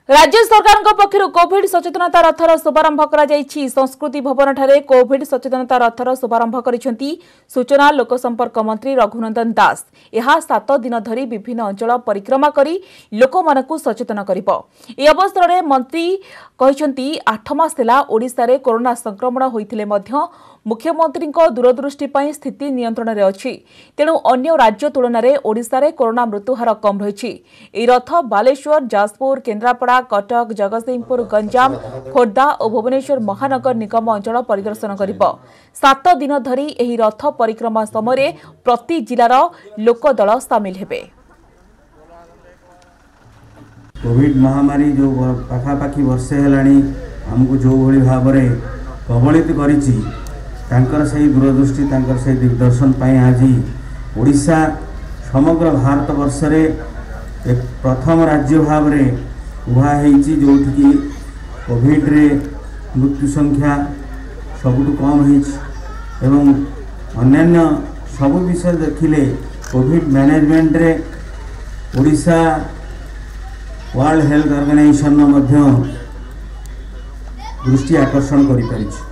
राज्य सरकार पक्षर Covid सचेतनता rather शुभारंभ कर संस्कृति भवन ठारे कोविड सचेतनता रथर शुभारंभ कर सूचना लोकसंपर्क मंत्री रघुनंदन दास। यह 7 दिन धरी विभिन्न अंचल परिक्रमा करी लोक मानकु सचेतन करिब। ए अवसर में मंत्री कहते 8 मास हेला ओडिशा रे कोरोना संक्रमण होइथिले मध्य मुख्यमंत्री दूरदृष्टि स्थिति नियंत्रण में अच्छी, तेणु अन्य राज्य तुलन में ओडिशा रे कोरोना मृत्युहार कम रही। रथ बालेश्वर, जाजपुर, केन्द्रापड़ा, कटक, जगतसिंहपुर, गंजाम, खोर्धा और भुवनेश्वर महानगर निगम अंचल परिदर्शन करिब। 7 दिन धरी एही रथ परिक्रमा समय प्रति जिलार लोकदल सामिल हेबे। कोविड महामारी जो पाखापाखि वर्षे हेलाणी हमको जो भली भाव में कबलित करिछि तांकर सही दूरदृष्टि तांकर सही दिग्दर्शन पाई आज ओडिशा समग्र भारत वर्ष रे एक प्रथम राज्य भाव में उभा होइछि जोठिकी कोविड रे मृत्यु संख्या सबुठ कम होइछि एवं अन्यान्य सब विषय देखिले कोविड मैनेजमेंट रे ओडिशा वर्ल्ड हेल्थ ऑर्गेनाइजेशन दृष्टि आकर्षण करि पारिछि।